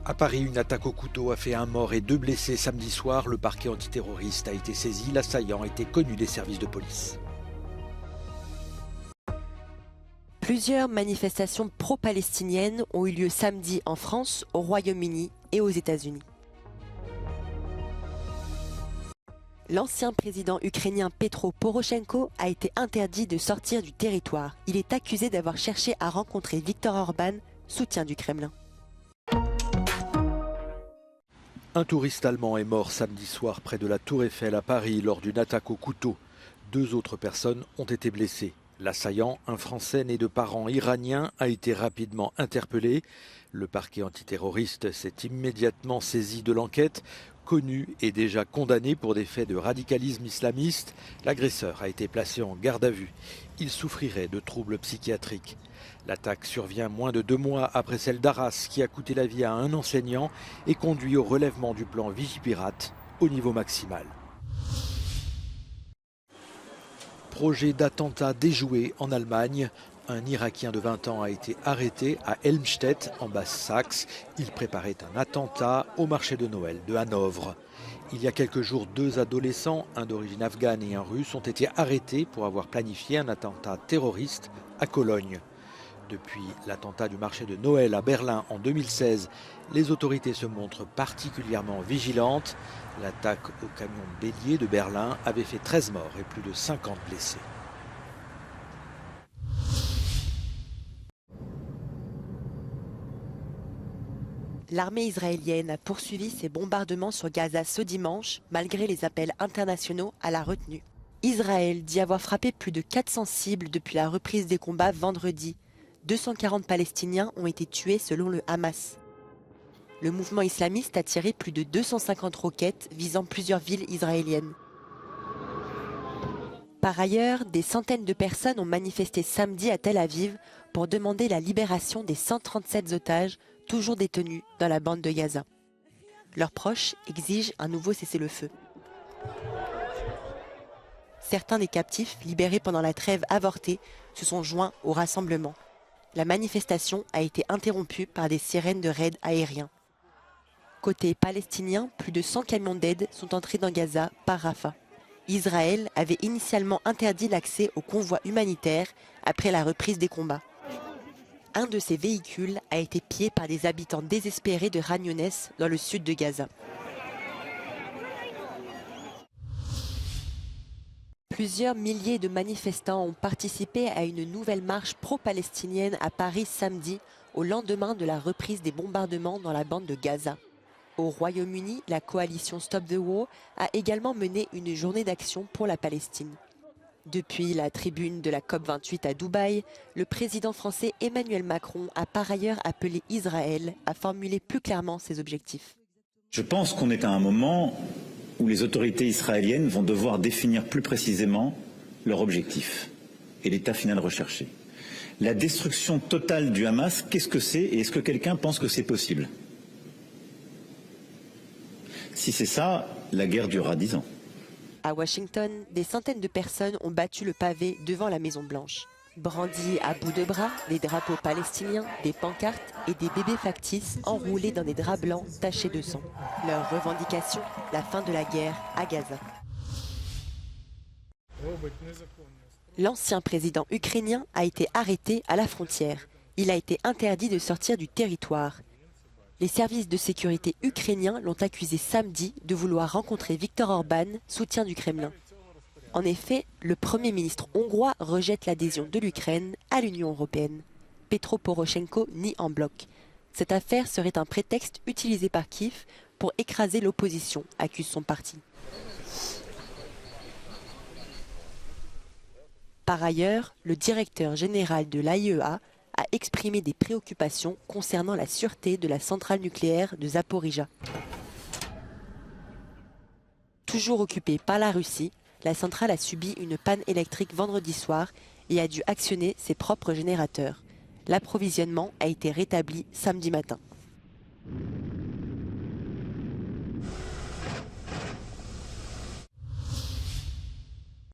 À Paris, une attaque au couteau a fait un mort et 2 blessés samedi soir. Le parquet antiterroriste a été saisi. L'assaillant était connu des services de police. Plusieurs manifestations pro-palestiniennes ont eu lieu samedi en France, au Royaume-Uni et aux États-Unis. L'ancien président ukrainien Petro Poroshenko a été interdit de sortir du territoire. Il est accusé d'avoir cherché à rencontrer Viktor Orban, soutien du Kremlin. Un touriste allemand est mort samedi soir près de la Tour Eiffel à Paris lors d'une attaque au couteau. 2 autres personnes ont été blessées. L'assaillant, un Français né de parents iraniens, a été rapidement interpellé. Le parquet antiterroriste s'est immédiatement saisi de l'enquête. Connu et déjà condamné pour des faits de radicalisme islamiste, l'agresseur a été placé en garde à vue. Il souffrirait de troubles psychiatriques. L'attaque survient moins de 2 mois après celle d'Arras qui a coûté la vie à un enseignant et conduit au relèvement du plan Vigipirate au niveau maximal. Projet d'attentat déjoué en Allemagne. Un Irakien de 20 ans a été arrêté à Helmstedt, en Basse-Saxe. Il préparait un attentat au marché de Noël de Hanovre. Il y a quelques jours, 2 adolescents, un d'origine afghane et un russe, ont été arrêtés pour avoir planifié un attentat terroriste à Cologne. Depuis l'attentat du marché de Noël à Berlin en 2016, les autorités se montrent particulièrement vigilantes. L'attaque au camion bélier de Berlin avait fait 13 morts et plus de 50 blessés. L'armée israélienne a poursuivi ses bombardements sur Gaza ce dimanche, malgré les appels internationaux à la retenue. Israël dit avoir frappé plus de 400 cibles depuis la reprise des combats vendredi. 240 Palestiniens ont été tués selon le Hamas. Le mouvement islamiste a tiré plus de 250 roquettes visant plusieurs villes israéliennes. Par ailleurs, des centaines de personnes ont manifesté samedi à Tel Aviv pour demander la libération des 137 otages toujours détenus dans la bande de Gaza. Leurs proches exigent un nouveau cessez-le-feu. Certains des captifs libérés pendant la trêve avortée se sont joints au rassemblement. La manifestation a été interrompue par des sirènes de raids aériens. Côté palestinien, plus de 100 camions d'aide sont entrés dans Gaza par Rafah. Israël avait initialement interdit l'accès aux convois humanitaires après la reprise des combats. Un de ces véhicules a été pillé par des habitants désespérés de Khan Younes dans le sud de Gaza. Plusieurs milliers de manifestants ont participé à une nouvelle marche pro-palestinienne à Paris samedi, au lendemain de la reprise des bombardements dans la bande de Gaza. Au Royaume-Uni, la coalition Stop the War a également mené une journée d'action pour la Palestine. Depuis la tribune de la COP28 à Dubaï, le président français Emmanuel Macron a par ailleurs appelé Israël à formuler plus clairement ses objectifs. Je pense qu'on est à un moment où les autorités israéliennes vont devoir définir plus précisément leur objectif et l'état final recherché. La destruction totale du Hamas, qu'est-ce que c'est et est-ce que quelqu'un pense que c'est possible? Si c'est ça, la guerre durera 10 ans. À Washington, des centaines de personnes ont battu le pavé devant la Maison-Blanche. Brandis à bout de bras, des drapeaux palestiniens, des pancartes et des bébés factices enroulés dans des draps blancs tachés de sang. Leur revendication, la fin de la guerre à Gaza. L'ancien président ukrainien a été arrêté à la frontière. Il a été interdit de sortir du territoire. Les services de sécurité ukrainiens l'ont accusé samedi de vouloir rencontrer Viktor Orban, soutien du Kremlin. En effet, le Premier ministre hongrois rejette l'adhésion de l'Ukraine à l'Union européenne. Petro Poroshenko nie en bloc. Cette affaire serait un prétexte utilisé par Kiev pour écraser l'opposition, accuse son parti. Par ailleurs, le directeur général de l'AIEA a exprimé des préoccupations concernant la sûreté de la centrale nucléaire de Zaporijia. Toujours occupée par la Russie, la centrale a subi une panne électrique vendredi soir et a dû actionner ses propres générateurs. L'approvisionnement a été rétabli samedi matin.